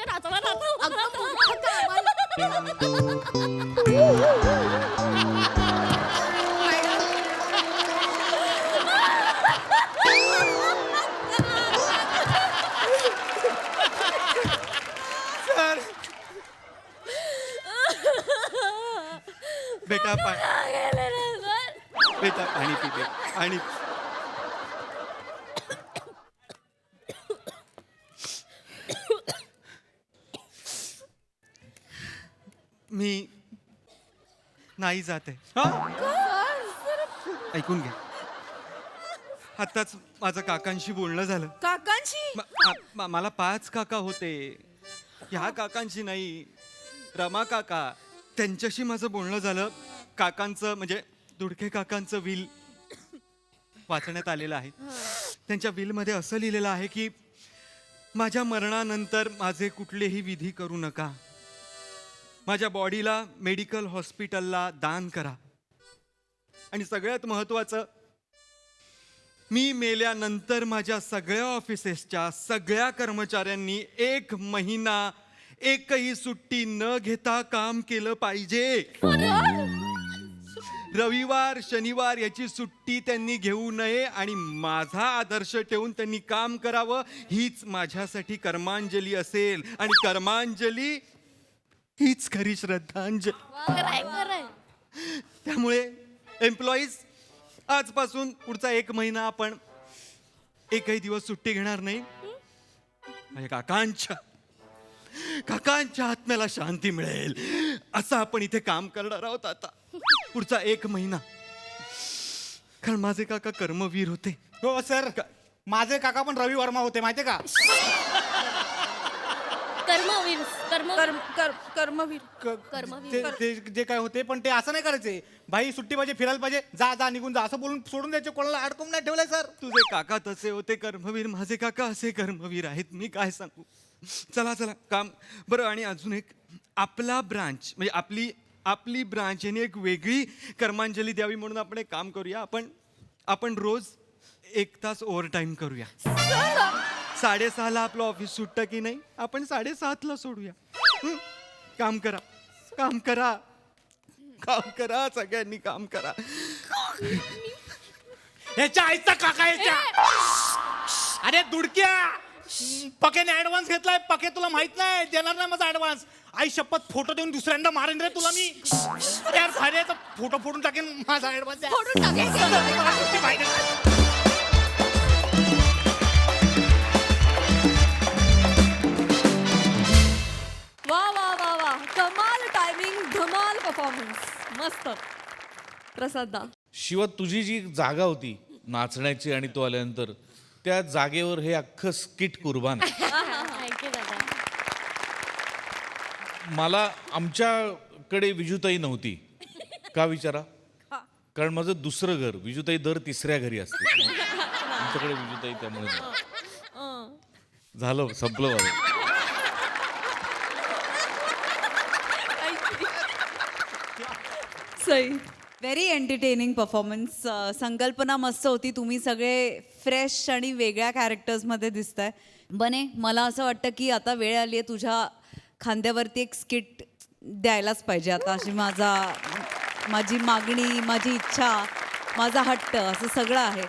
बेटा बेटा पाणी पी बे. आणि मी नाही जात आहे. ऐकून घ्या, आताच माझं काकांशी बोलणं झालं. काकांशी? मला 5 काका होते, ह्या काकांशी नाही, रमा काका, त्यांच्याशी माझं बोलणं झालं. काकांचं म्हणजे दुडके काकांचं विल वाचण्यात आलेलं आहे. त्यांच्या विलमध्ये असं लिहिलेलं आहे की माझ्या मरणानंतर माझे कुठलेही विधी करू नका, माझ्या बॉडीला मेडिकल हॉस्पिटलला दान करा, आणि सगळ्यात महत्वाचं, मी मेल्यानंतर माझ्या सगळ्या ऑफिसेसच्या सगळ्या कर्मचाऱ्यांनी 1 महिना एकही सुट्टी न घेता काम केलं पाहिजे. रविवार शनिवार याची सुट्टी त्यांनी घेऊ नये, आणि माझा आदर्श ठेवून त्यांनी काम करावं, हीच माझ्यासाठी कर्मांजली असेल, आणि कर्मांजली हीच खरी श्रद्धांजली. त्यामुळे एम्प्लॉईज, आजपासून पुढचा 1 महिना आपण एकही दिवस सुट्टी घेणार नाही. माझ्या काकांच्या आत्म्याला शांती मिळेल असं आपण इथे काम करणार आहोत आता पुढचा 1 महिना. कारण माझे काका कर्मवीर होते. हो सर, माझे काका पण रवी वर्मा होते, माहितीये का. ते जे काय होते, पण ते असं नाही करायचे. भाई सुट्टी पाहिजे, फिरायला पाहिजे, जा जा निघून जा असं बोलून सोडून द्यायचे. कोणाला अडकून नाही ठेवलंय सर. तुझे काका तसे होते कर्मवीर, माझे काका असे कर्मवीर आहेत, मी काय सांगू. चला काम बरं. आणि अजून एक, आपला ब्रांच म्हणजे आपली ब्रांच यांनी एक वेगळी कर्मांजली द्यावी म्हणून आपण एक काम करूया. आपण रोज 1 तास ओव्हर टाइम करूया. 6:30ला आपलं ऑफिस सुटतं की नाही, आपण 7:30ला सोडूया. काम करा सगळ्यांनी काम करा. ह्याच्या आईचा काका ह्याच्या. अरे दुडक्या, पकेने ऍडव्हान्स घेतलाय. पके तुला माहित नाही, देणार नाही माझा ऍडव्हान्स. आई शपथ फोटो देऊन दुसऱ्यांदा मारेन रे तुला मी. अरे यार भारी आहे, फोटो फोडून टाकेन माझा ऍडव्हान्स आहे. फोडून टाकेल. मला गोष्टी माहिती नाही. वा वा वा वा, कमाल टायमिंग, धमाल परफॉर्मन्स, मस्त. प्रसाद दा, शिवा तुझी जी जागा होती नाचण्याची आणि तो आल्यानंतर त्या जागेवर हे अख्खं स्किट कुर्बान आहे. थँक्यू दादा. मला आमच्याकडे विजूताई नव्हती. का विचारा? कारण माझं दुसरं घर, विजूताई दर तिसऱ्या घरी असते. आमच्याकडे विजूताई त्यामुळे नाही. झालं, संपलं माझं. सई. Very entertaining performance. संकल्पना मस्त होती. तुम्ही सगळे फ्रेश आणि वेगळ्या कॅरेक्टर्समध्ये दिसताय. बने, मला असं वाटतं की आता वेळ आली आहे तुझ्या खांद्यावरती एक स्किट द्यायलाच पाहिजे आता. अशी माझी मागणी, माझी इच्छा, माझा हट्ट असं सगळं आहे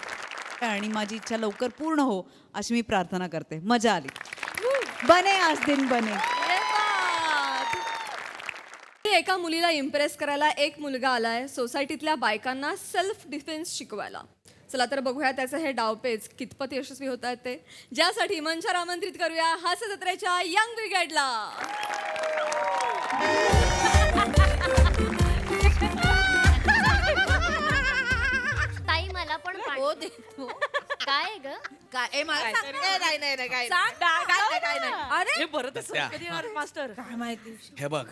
आणि माझी इच्छा लवकर पूर्ण हो अशी मी प्रार्थना करते. मजा आली. बने आज दिन बने. एका मुलीला इम्प्रेस करायला एक मुलगा आलाय सोसायटीतल्या बायकांना सेल्फ डिफेन्स शिकवायला. चला तर बघूया त्याचे हे डावपेच कितपत यशस्वी होत आहेत ते. ज्यासाठी मंचावर आमंत्रित करूया हास्य जत्रेच्या यंग ब्रिगेडला. ताई मला पण हो दे. हो. काय ग? काय मला सांग. नाही नाही नाही काय नाही. अरे हे बरं कधी येणार मास्टर? काय माहिती. हे बघ,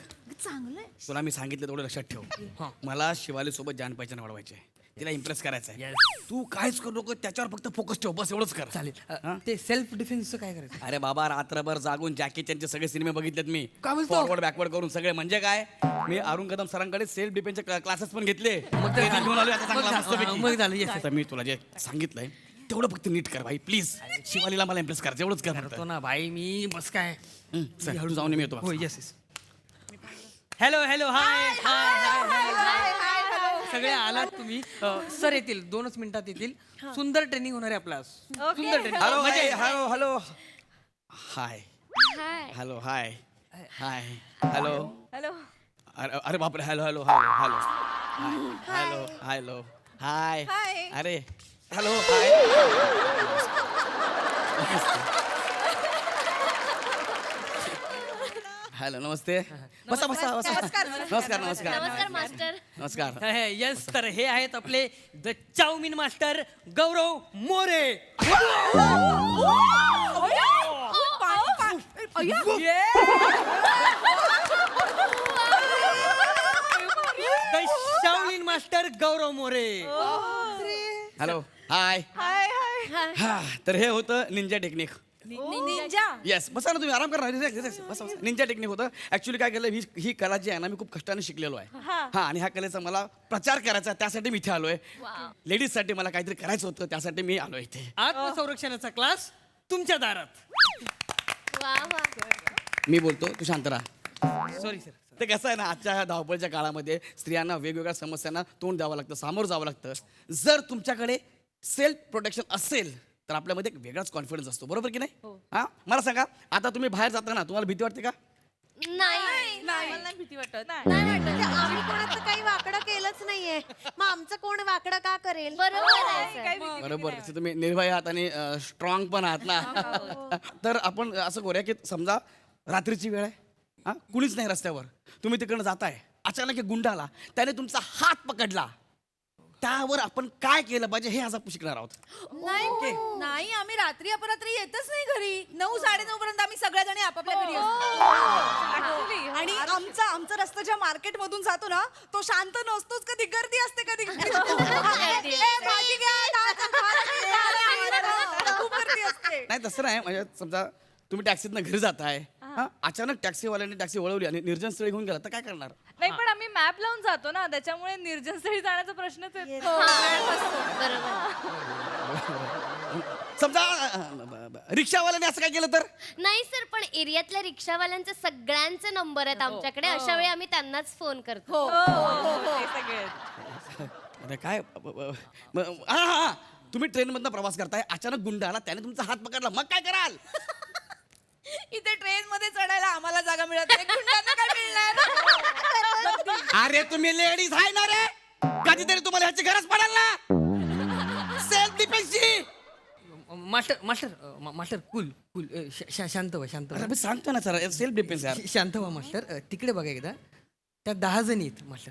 चांगलंय. तुला मी सांगितलं तेवढं लक्षात ठेव. मला शिवाली सोबत जान पहिचान वाढवायची आहे. तिला इम्प्रेस करायचं आहे. तू काहीच करू नको, त्याच्यावर फक्त फोकस ठेव, बस एवढंच कर. चालेल. ते सेल्फ डिफेन्सचं काय करायचं? अरे बाबा, रात्रभर जागून जॅकी चॅनचे सगळे सिनेमे बघितलेत मी. काय बोलतो? फॉरवर्ड बॅकवर्ड करून सगळे. म्हणजे काय, मी अरुण कदम सरांकडे सेल्फ डिफेन्सचे क्लासेस पण घेतले. Training घेऊन आलोय आता चांगला मस्तपैकी. मग झालं, yes. आता मी तुला जे सांगितलंय तेवढं फक्त नीट कर भाई प्लीज. शिवालीला मला इम्प्रेस करायचं, एवढंच कर फक्त. करतो ना भाई मी. बस काय. चल, हळू जाऊन मी येतो. हो, yes yes. Hello hello hi hi hi. सगळे आलात तुम्ही. सर येतील 2च मिनिटात येतील. सुंदर ट्रेनिंग होणार आहे आपला. सुंदर training. Hello hello hello hi hi. Hello hi hi hello hello. अरे बापरे, hello hello hello hello hello hello hi. अरे हॅलो हाय. हॅलो नमस्ते. बसा बसा बसा. नमस्कार नमस्कार नमस्कार मास्टर. नमस्कार. येस, तर हे आहेत आपले the chowmein master Gaurav More. The Shaolin master Gaurav More. Hello hi. हा, तर हे होतं निंजा टेक्निक. निंजा. येस, बसा ना तुम्ही, आराम करा. बसा. निंजा टेक्निक होतं. ऍक्च्युली काय केलं, ही कला जी आहे ना, मी खूप कष्टाने शिकलेलो आहे. हा, आणि ह्या कलेचा मला प्रचार करायचा, त्यासाठी मी इथे आलोय. लेडीज साठी मला काहीतरी करायचं होतं, त्यासाठी मी आलोय इथे. आत्मसंरक्षणाचा क्लास तुमच्या दारात. वा वा. मी बोलतो, तू शांत राहा. Sorry sir. ते कसं आहे ना, आजच्या ह्या धावपळीच्या काळामध्ये स्त्रियांना वेगवेगळ्या समस्यांना तोंड द्यावं लागतं, सामोरं जावं लागतं. जर तुमच्याकडे सेल्फ प्रोटेक्शन असेल तर आपल्यामध्ये एक वेगळाच कॉन्फिडन्स असतो, बरोबर की नाही? हा, मला सांगा, आता तुम्ही बाहेर जाताना तुम्हाला भीती वाटते का? नाही. नाही भीती वाटत. नाही वाटत. आम्ही कोणाचं काही वाकडं केलंच नाहीये, मग आमचं कोण वाकडं का करेल? बरोबर आहे सर. बरोबर. तसे तुम्ही निर्भय आहात आणि स्ट्रॉंग पण आहात ना. तर आपण असं करूया की समजा रात्रीची वेळ आहे, हा, कुणीच नाही रस्त्यावर, तुम्ही तिकडनं जाताय, अचानक एक गुंड आला, त्याने तुमचा हात पकडला, त्यावर आपण काय केलं पाहिजे हे आज आपण शिकणार आहोत. नाही आम्ही रात्री अपरात्री येतच नाही घरी. 9-9:30 पर्यंत आम्ही सगळ्याजणी आपापल्या घरी आणि आमचा रस्ता ज्या मार्केट मधून जातो ना, तो शांत नसतोच. कधी गर्दी असते, कधी भाजी घ्या, खूप गर्दी असते. नाही तसं नाही, म्हणजे समजा तुम्ही टॅक्सीतनं घरी जाताय, हा, अचानक टॅक्सीवाल्याने टॅक्सी वळवली आणि निर्जन स्थळी घेऊन गेला, तर काय करणार? नाही पण आम्ही मॅप लावून जातो ना, त्याच्यामुळे निर्जन स्थळी जाण्याचा प्रश्नच येत समजा रिक्षावाल्याने असं काय केलं तर? नाही सर, पण एरियातल्या रिक्षावाल्यांचे सगळ्यांचे नंबर आहेत आमच्याकडे. अशा वेळी आम्ही त्यांनाच फोन करतो. अरे काय हा हा, तुम्ही ट्रेनमधनं प्रवास करताय, अचानक गुंड आला, त्याने तुमचा हात पकडला, मग काय कराल? इथे ट्रेन मध्ये चढायला आम्हाला जागा मिळत नाही गुंडांना काय मिळणार अरे तुम्ही लेडीज आहे ना रे कधीतरी तुम्हाला ह्याची गरज पडेल ना सेल्फ डिफेन्सची. मास्टर कुल कुल शांत व्हा शांत व्हा. अरे सांगतो ना सर सेल्फ डिफेन्स यार. शांत व्हा मास्टर तिकडे बघा एकदा त्यात 10 जण आहेत मास्टर.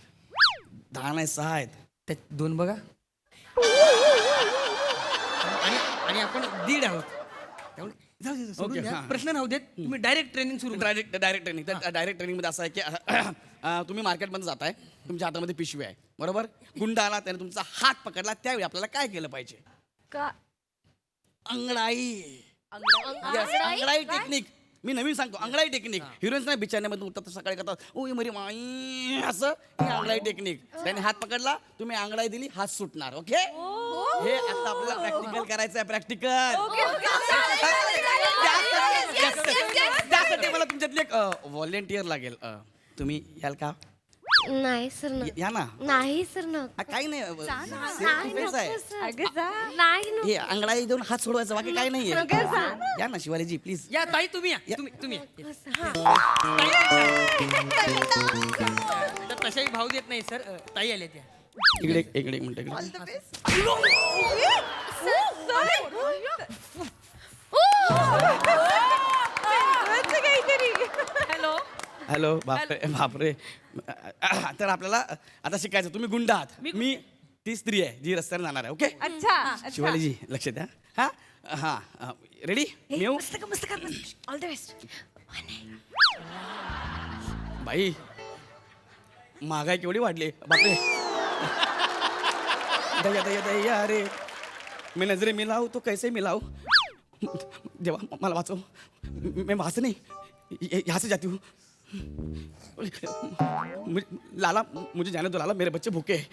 10 नाही 6 आहेत. त्यात 2 बघा आणि आपण 1.5 आहोत. त्यामुळे जाऊ दे, सोडून ओके, द्या. हां. प्रश्न राहू देत तुम्ही डायरेक्ट ट्रेनिंग सुरू करा. डायरेक्ट ट्रेनिंग मध्ये असं आहे की तुम्ही मार्केटमध्ये जाताय तुमच्या हातामध्ये पिशवी आहे बरोबर. गुंड आला त्याने तुमचा हात पकडला त्यावेळी आपल्याला काय केलं पाहिजे. का अंगडाई. Yes, अंगडाई technique. मी नवीन सांगतो अंगडाई टेक्निक. हिरोईन्स नाही बिचारण्यामध्ये उठतात सकाळी करतात ओय मरी माई असं ही अंगडाई टेक्निक. त्याने हात पकडला तुम्ही अंगडाई दिली हात सुटणार. ओके हे आता आपल्याला प्रॅक्टिकल करायचं आहे. प्रॅक्टिकल त्यासाठी मला तुमच्यातली एक व्हॉलेंटियर लागेल. तुम्ही याल का. नाही सर या ना. नाही सर ना काही नाही नाही defense आहे. नाही हे अंगडाई देऊन हात सोडवायचं बाकी काही नाहीये. या ना शिवालीजी प्लीज. या ताई तुम्ही या तुम्ही या. तर तशाही भाव देत नाही सर ताई आल्या त्या. इकडे इकडे एक मिनिट इकडे. हॅलो हॅलो बापरे बापरे. तर आपल्याला आता शिकायचं. तुम्ही गुंड आहात मी ती स्त्री आहे जी रस्त्याने जाणार आहे. ओके अच्छा शिवालीजी लक्ष द्या. हा हा रेडी मी येऊ. All the best. बाई महागाई केवढी वाढली बापरे. दया दया दया रे मी नजरे मिलाऊ तो कैसे मिलाऊ. देवा मला वाचव. मैं वहां से नहीं यहाँ से जाती हूँ. लाला मुझे जाने दो लाला मेरे बच्चे भूखे हैं.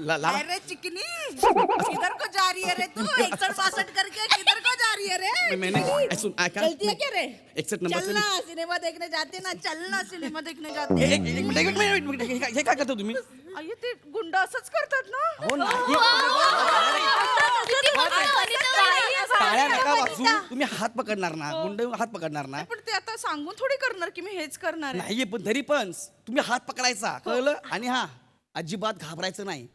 लाला अरे चिकनी किधर को जा रही है रे तू 61-62 करके किधर को जा रही है रे. मैंने चलती है क्या रे. 61 नंबर से चलना सिनेमा देखने जाते ना चलना सिनेमा देखने जाते. एक मिनिट हे काय करता तुम्ही. अय्यो ते गुंड असंच करतात ना. हो ना टाळ्या नका वाजू. तुम्ही हात पकडणार ना गुंड हात पकडणार ना. पण ते आता सांगून थोडी करणार की मी हेच करणार आहे. नाहीये पण तरी पण तुम्ही हात पकडायचा कळलं. आणि हा अजिबात घाबरायचं नाही.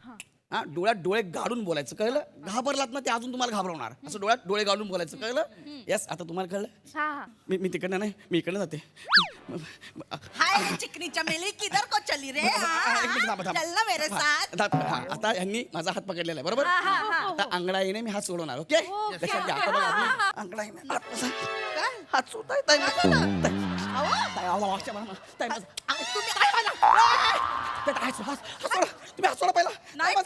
हा डोळ्यात डोळे गाडून बोलायचं कळलं. घाबरलात ना ते अजून तुम्हाला घाबरवणार. असं डोळ्यात डोळे गाडून बोलायचं कळलं. येस आता तुम्हाला कळलं. मी तिकडनं नाही मी इकडनं जाते. हाय चिकनी चमेली किधर को चली रे. एक मिनिट थांबा, थांबा. चलना मेरे साथ. आता यांनी माझा हात पकडलेला आहे बरोबर. आता अंगडाईने मी हात सोडवणार. ओके लक्षात घ्या. आता बघा मी अंगडाईने हात सोडताय ताई माझा. ताई आवा वाच्या मला ताई माझा. तुम्ही हात सोडा पहिला. नाही पण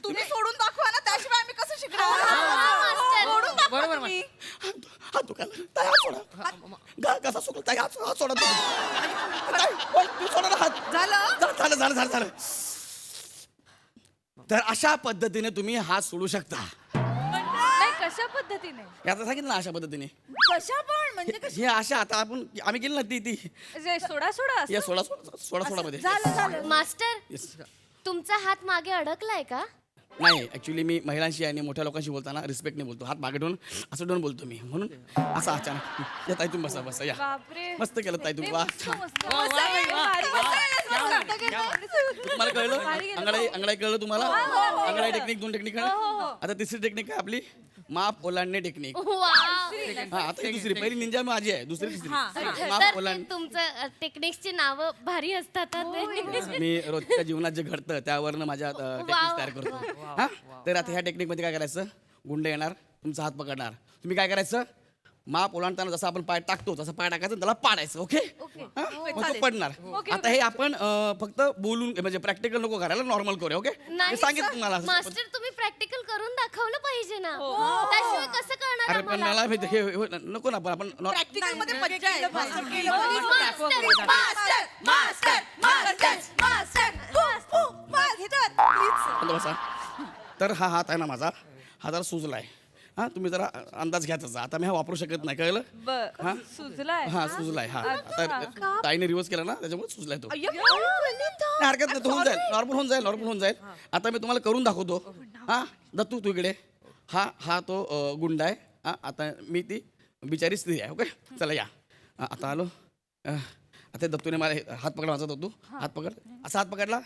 तुम्ही सोडून दाखवा ना त्याशिवाय आम्ही कसं शिकणार. सोडून दाखवा बरोबर, तुम्ही. हात दुखायला ताई हात सोडा. कसा सोडला ताई हात सोडा तुम्ही. ताई, ओय, तू सोडा ना हात. झालं. तर अशा पद्धतीने तुम्ही हात सोडू शकता. कशा पद्धतीने याचं सांगितलं ना अशा पद्धतीने. कशा पण म्हणजे हे अशा आता आपण आम्ही केली ना ती सोडा या सोडा मध्ये. झालं मास्टर Yes. तुमचा हात मागे अडकलाय का. नाही ऍक्च्युली मी महिलांशी आणि मोठ्या लोकांशी बोलताना रिस्पेक्टने बोलतो. हात मागे ठेवून असं ठेवून बोलतो मी म्हणून असं अचानक. या ताई तुम्ही बसा या. मस्त केलं ताई तुम्ही. वा छान. तुम्हाला कळलं अंगडाई कळलं तुम्हाला. अंगडाई टेक्निक 2 टेक्निक आता तिसरी टेक्निक काय आपली माप ओलांडणे टेक्निक. हा आता ही दुसरी पहिली निंजा माझी आहे दुसरी तिसरी माप तर ओलांड. तुमचं टेक्निक्सची नावं भारी असतात हा ते. मी रोजच्या जीवनात जे घडतं त्यावरनं माझ्या टेक्निक तयार करतो. हा तर आता ह्या टेक्निक मध्ये काय करायचं. गुंड येणार तुमचा हात पकडणार. तुम्ही काय करायचं माप ओलांडताना जसं आपण पाय टाकतो तसं पाय टाकायचं त्याला पाडायचं. ओके मग तो पडणार. आता हे आपण फक्त बोलून म्हणजे प्रॅक्टिकल नको करायला नॉर्मल करूया. ओके मी सांगितलं तुम्हाला. मास्टर तुम्ही प्रॅक्टिकल करून दाखवलं पाहिजे ना. त्याशिवाय कसं करणार अरे पण आम्हाला? मला हे नको ना आपण प्रॅक्टिकल मध्ये मज्जा आहे. बसा. तर हा हात आहे ना माझा हा जरा सुजलाय. हा तुम्ही जरा अंदाज घ्या त्याचा. आता मी हा वापरू शकत नाही कळलं. हा सुजलाय हा सुजलाय. हा आता ताईने रिवर्स केला ना त्याच्यामुळे सुजलाय तो. अय्यो, नाही, हरकत नाही तो होऊन जाईल. नॉर्मल होऊन जाईल. आता मी तुम्हाला करून दाखवतो. हा दत्तू तू इकडे. हा तो गुंड आहे. हा आता मी ती बिचारी स्त्री आहे. ओके चला या. आता आलो आता दत्तूने मला हात पकड माझा दत्तू हात पकड असा हात पकडला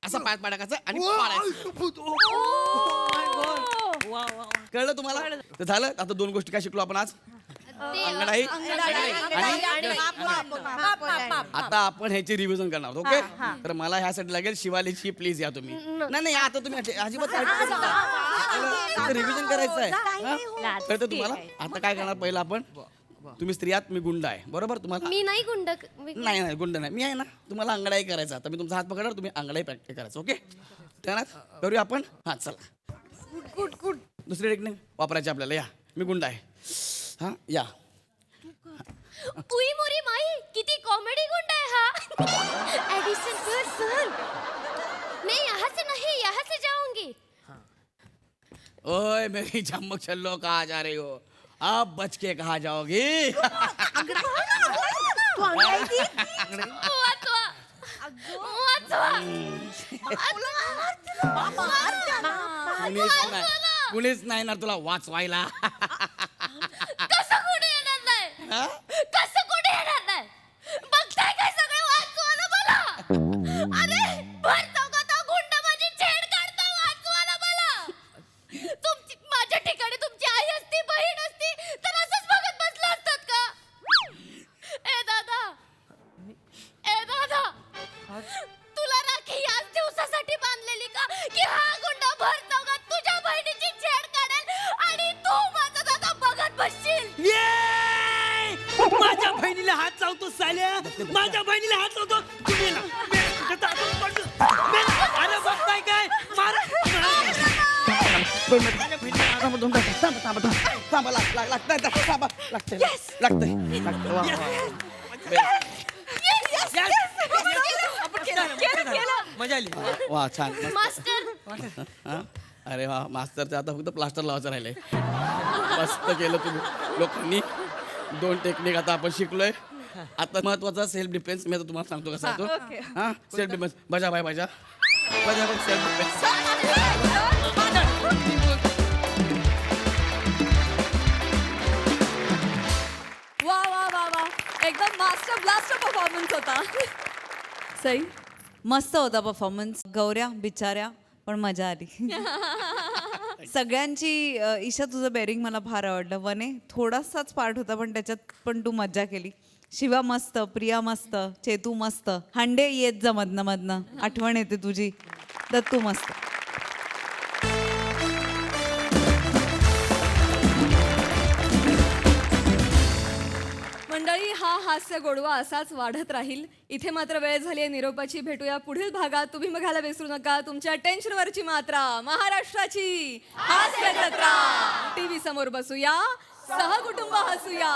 असा पाय पाडायचा आणि पाडायचं. कळलं तुम्हाला तर झालं. आता 2 गोष्टी काय शिकलो आपण आज अंगडाई आता आपण ह्याची रिव्हिजन करणार आहोत. ओके तर मला ह्यासाठी लागेल शिवालीची प्लीज या तुम्ही. नाही आता तुम्ही अजिबात रिव्हिजन करायचं आहे कळतं तुम्हाला. आता काय करणार पहिलं आपण तुम्ही स्त्री आहात मी गुंड आहे बरोबर तुम्हाला मी नाही गुंड नाही गुंड नाही मी आहे ना तुम्हाला अंगडाई करायचा तर मी तुमचा हात पकडणार तुम्ही अंगडाई प्रॅक्टिस करायचं. ओके त्यानंतर करूया आपण हा चला दुसरी टेक्निक वापरायची आपल्याला या मी गुंड आहे हा या उई मोरी माई किती कॉमेडी गुंड है हा एडिशन सर मैं यहाँ से नहीं यहाँ से जाऊंगी. ओए मेरी चमक छल्लो कहाँ जा रही हो अब बच के कहाँ जाओगी. कुणीच नाही ना तुला वाचवायला. कसं कोणी येणार नाही कसं कोणी येणार नाही बघताय काय सगळे वाचवायला मला. अरे भर चौकात गुंड माझी छेड काढता वाचवायला मला. तुमची माझ्या ठिकाणी तुमची आई असती बहीण असती तर असंच बघत बसला असतात का. ए दादा तुला राखी याच दिवसासाठी बांधलेली का की हा गुंड भर चौकात तुझ्या बहिणीची छेड काढेल आणि तू माझा दादा बघत बसशील. माझ्या बहिणीला हात चावतो साल्या माझ्या बहिणीला हात चावतो तुम्ही ना. अरे बघताय काय मारा. मजा आली वा छान मास्टर हा? अरे वा मास्तरचं आता फक्त प्लास्टर लावायचं राहिलंय. मस्त केलं तुम्ही लोकांनी. 2 टेक्निक आता आपण शिकलोय. आता महत्वाचा सेल्फ डिफेन्स मी आता तुम्हाला सांगतो कसा आहे तो. हा सेल्फ डिफेन्स बजा बाय बजा सेल्फ डिफेन्स. वा वा वा वा एकदम मास्टर ब्लास्टर परफॉर्मन्स होता. सई मस्त होता परफॉर्मन्स. गौऱ्या बिचाऱ्या पण मजा आली. सगळ्यांची ईशा तुझं बेरिंग मला फार आवडलं. वने थोडासाच पार्ट होता पण त्याच्यात पण तू मज्जा केली. शिवा मस्त प्रिया मस्त चेतू मस्त हांडे येत जा मधनं मधनं आठवण येते तुझी. दत्तू मस्त. मंडळी हा हास्य गोडवा असाच वाढत राहील. इथे मात्र वेळ झाली आहे निरोपाची. भेटूया पुढील भागात. तुम्ही बघायला विसरू नका तुमच्या टेन्शनवरची मात्रा महाराष्ट्राची हास्य जत्रा. टीव्ही समोर बसूया सहकुटुंब हसूया.